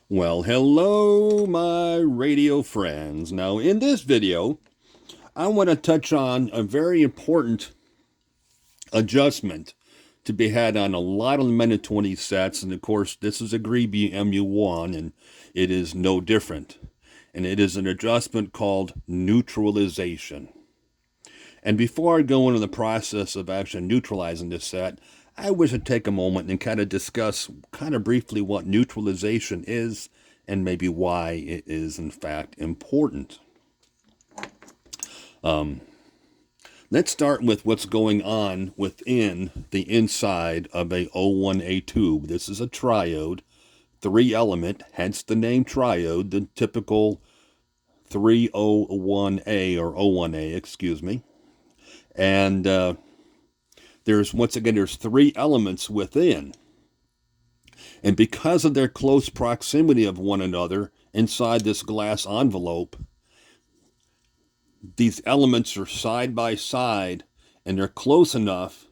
Well, hello, my radio friends. Now, in this video, I want to touch on a very important adjustment to be had on a lot of the Minute 20 sets. And of course, this is a Grebe MU1, and it is no different. And it is an adjustment called neutralization. And before I go into the process of actually neutralizing this set, I wish to take a moment and kind of discuss kind of briefly what neutralization is and maybe why it is in fact important. Let's start with what's going on within the inside of a O1A tube. This is a triode, three element, hence the name triode, the typical 301A or O1A, excuse me. And there's three elements within. And because of their close proximity of one another inside this glass envelope, these elements are side by side and they're close enough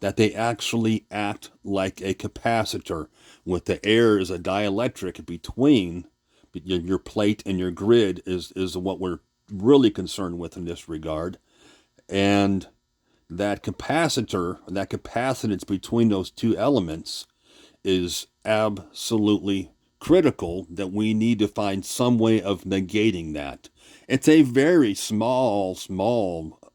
that they actually act like a capacitor, with the air as a dielectric between your plate and your grid is what we're really concerned with in this regard. And that capacitor, that capacitance between those two elements is absolutely critical, that we need to find some way of negating that. It's a very small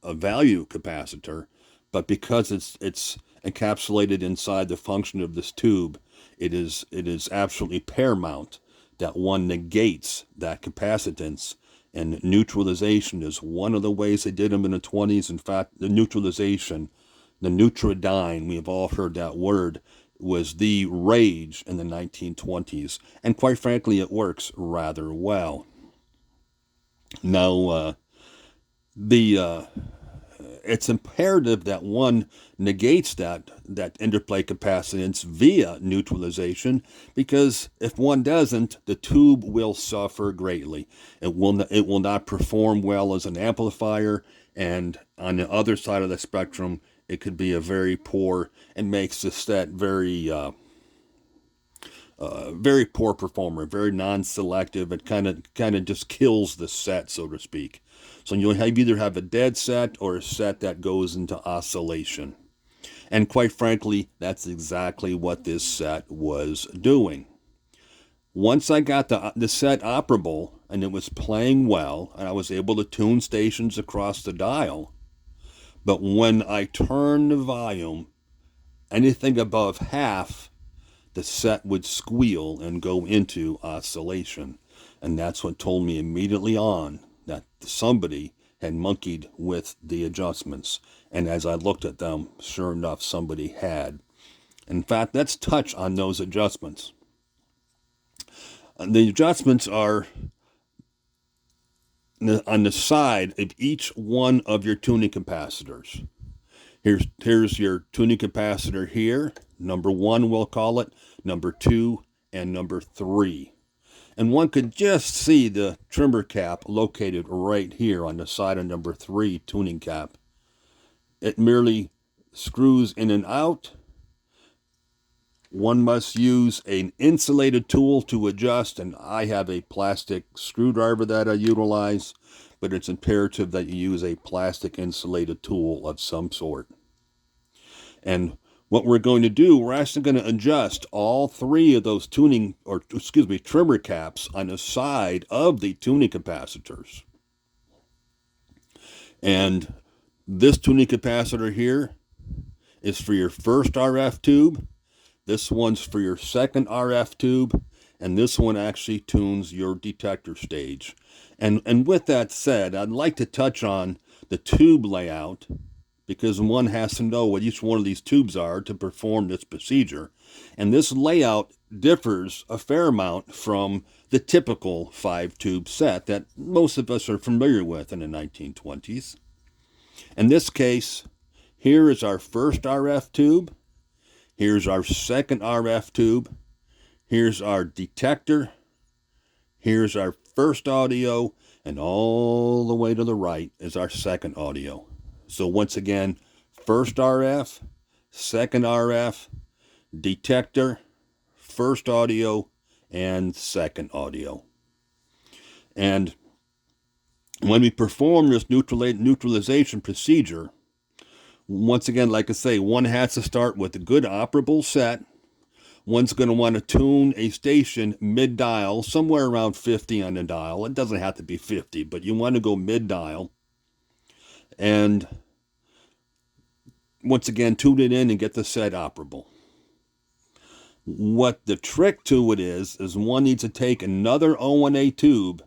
value capacitor, but because it's encapsulated inside the function of this tube, it is absolutely paramount that one negates that capacitance. And neutralization is one of the ways they did them in the 20s. In fact, the neutralization, the Neutrodyne, we have all heard that word, was the rage in the 1920s. And quite frankly, it works rather well. Now, it's imperative that one negates that interplay capacitance via neutralization, because if one doesn't, the tube will suffer greatly. It will not perform well as an amplifier, and on the other side of the spectrum, it could be a very poor, and makes the set very poor performer, very non-selective. It kind of just kills the set, so to speak. So you'll either have a dead set or a set that goes into oscillation. And quite frankly, that's exactly what this set was doing. Once I got the set operable and it was playing well, and I was able to tune stations across the dial, but when I turned the volume anything above half, the set would squeal and go into oscillation. And that's what told me immediately on that somebody had monkeyed with the adjustments. And as I looked at them, sure enough, somebody had. In fact, let's touch on those adjustments. The adjustments are on the side of each one of your tuning capacitors. Here's your tuning capacitor here. Number 1, we'll call it. Number 2 and number 3. And one could just see the trimmer cap located right here on the side of number 3 tuning cap. It merely screws in and out. One must use an insulated tool to adjust, and I have a plastic screwdriver that I utilize, but it's imperative that you use a plastic insulated tool of some sort. And what we're going to do, we're actually going to adjust all three of those trimmer caps on the side of the tuning capacitors. And this tuning capacitor here is for your first RF tube. This one's for your second RF tube. And this one actually tunes your detector stage. And with that said, I'd like to touch on the tube layout, because one has to know what each one of these tubes are to perform this procedure. And this layout differs a fair amount from the typical 5-tube set that most of us are familiar with in the 1920s. In this case, here is our first RF tube. Here's our second RF tube. Here's our detector. Here's our first audio. And all the way to the right is our second audio. So once again, first RF, second RF, detector, first audio, and second audio. And when we perform this neutralization procedure, once again, like I say, one has to start with a good operable set. One's going to want to tune a station mid-dial, somewhere around 50 on the dial. It doesn't have to be 50, but you want to go mid-dial. And once again, tune it in and get the set operable. What the trick to it is one needs to take another O1A tube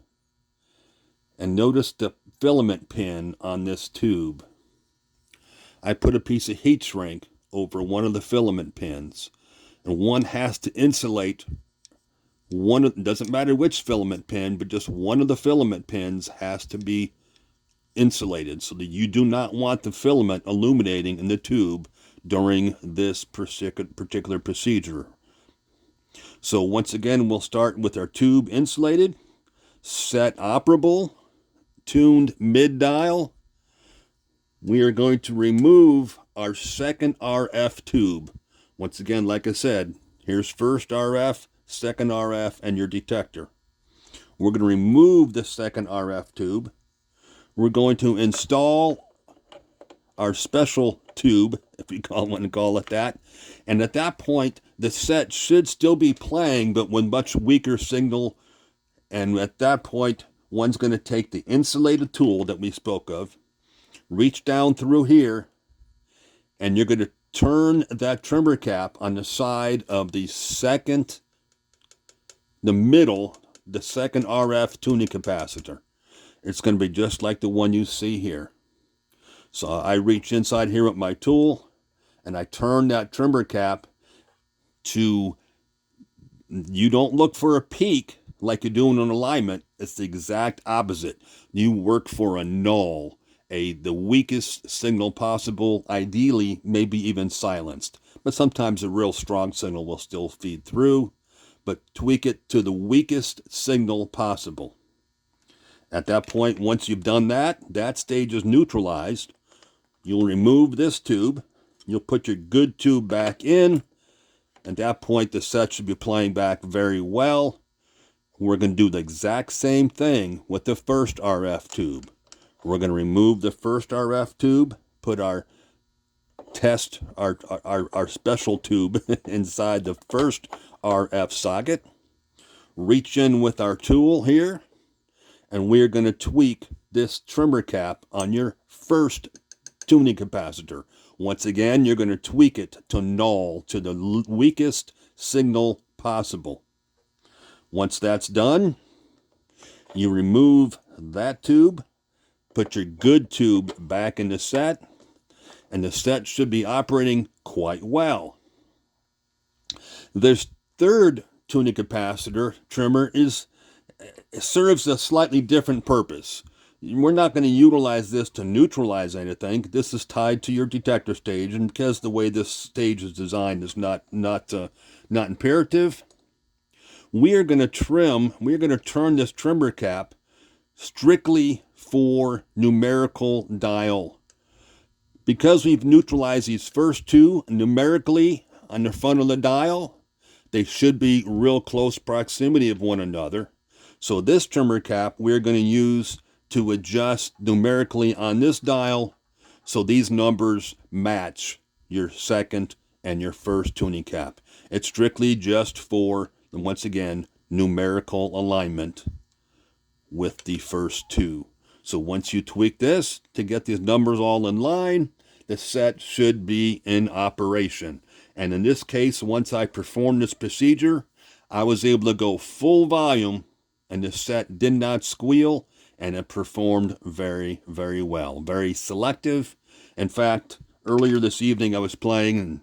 and notice the filament pin on this tube. I put a piece of heat shrink over one of the filament pins, and one has to insulate one. It doesn't matter which filament pin, but just one of the filament pins has to be insulated so that you do not want the filament illuminating in the tube during this particular procedure. So once again, we'll start with our tube insulated, set operable, tuned mid-dial. We are going to remove our second RF tube. Once again, like I said, here's first RF, second RF, and your detector. We're going to remove the second RF tube. We're going to install our special tube, if you want to call it that. And at that point, the set should still be playing, but with much weaker signal. And at that point, one's going to take the insulated tool that we spoke of, reach down through here, and you're going to turn that trimmer cap on the side of the second RF tuning capacitor. It's going to be just like the one you see here. So I reach inside here with my tool, and I turn that trimmer cap to, you don't look for a peak like you do in an alignment. It's the exact opposite. You work for a null, the weakest signal possible, ideally maybe even silenced. But sometimes a real strong signal will still feed through, but tweak it to the weakest signal possible. At that point, once you've done that, that stage is neutralized. You'll remove this tube. You'll put your good tube back in. At that point, the set should be playing back very well. We're going to do the exact same thing with the first RF tube. We're going to remove the first RF tube, put our special tube inside the first RF socket, reach in with our tool here, and we're going to tweak this trimmer cap on your first tuning capacitor. Once again, you're going to tweak it to null, to the weakest signal possible. Once that's done, you remove that tube, put your good tube back in the set, and the set should be operating quite well. This third tuning capacitor trimmer serves a slightly different purpose. We're not going to utilize this to neutralize anything. This is tied to your detector stage, and because the way this stage is designed is not imperative, we are going to turn this trimmer cap strictly for numerical dial. Because we've neutralized these first two numerically on the front of the dial, they should be real close proximity of one another. So this trimmer cap we're going to use to adjust numerically on this dial so these numbers match your second and your first tuning cap. It's strictly just for, once again, numerical alignment with the first two. So once you tweak this to get these numbers all in line, the set should be in operation. And in this case, once I performed this procedure, I was able to go full volume, and the set did not squeal, and it performed very, very well. Very selective. In fact, earlier this evening I was playing, and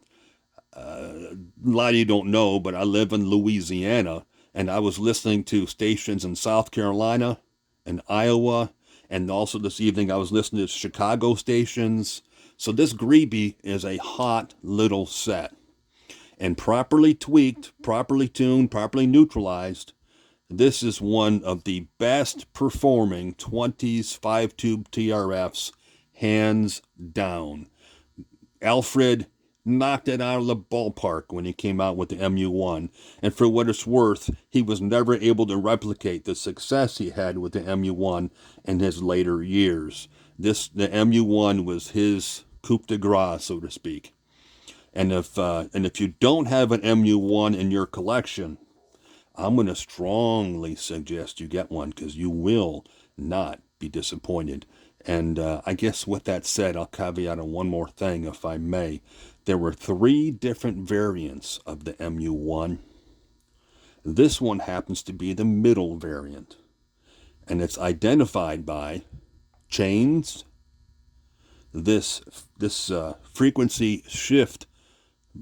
a lot of you don't know, but I live in Louisiana, and I was listening to stations in South Carolina and Iowa, and also this evening I was listening to Chicago stations. So this Grebe is a hot little set. And properly tweaked, properly tuned, properly neutralized, this is one of the best performing 20s 5-tube TRFs, hands down. Alfred knocked it out of the ballpark when he came out with the MU1. And for what it's worth, he was never able to replicate the success he had with the MU1 in his later years. The MU1 was his coup de grace, so to speak. And if you don't have an MU1 in your collection, I'm going to strongly suggest you get one, because you will not be disappointed. And I guess with that said, I'll caveat on one more thing, if I may. There were 3 different variants of the MU1. This one happens to be the middle variant, and it's identified by chains, this frequency shift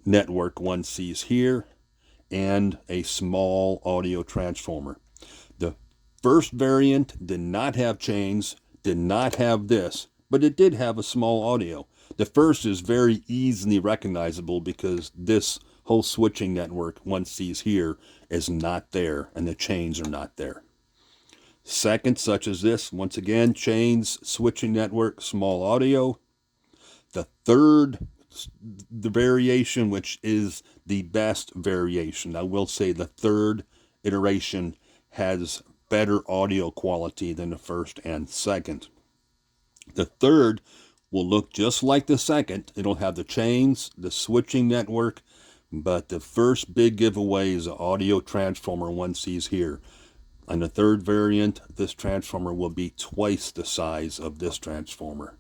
network one sees here, and a small audio transformer. The first variant did not have chains, did not have this, but it did have a small audio. The first is very easily recognizable because this whole switching network one sees here is not there, and the chains are not there. Second, such as this, once again, chains, switching network, small audio. The third, the variation, which is the best variation, I will say the third iteration has better audio quality than the first and second. The third will look just like the second. It'll have the chains, the switching network, but the first big giveaway is the audio transformer one sees here. On the third variant, this transformer will be twice the size of this transformer.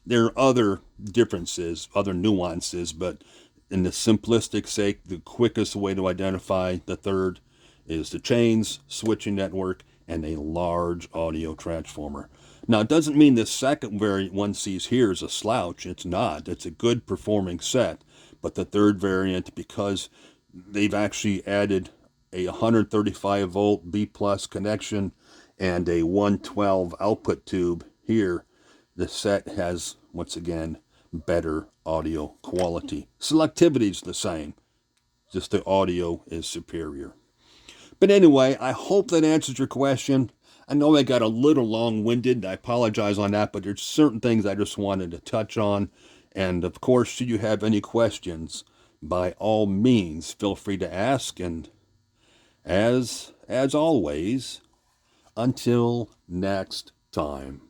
There are other differences, other nuances, but in the simplistic sake, the quickest way to identify the third is the chains, switching network, and a large audio transformer. Now, it doesn't mean the second variant one sees here is a slouch. It's not. It's a good performing set. But the third variant, because they've actually added a 135 volt B plus connection and a 112 output tube here, the set has, once again, better audio quality. Selectivity is the same, just the audio is superior. But anyway, I hope that answers your question. I know I got a little long-winded. I apologize on that, but there's certain things I just wanted to touch on. And of course, should you have any questions, by all means, feel free to ask. And as always, until next time.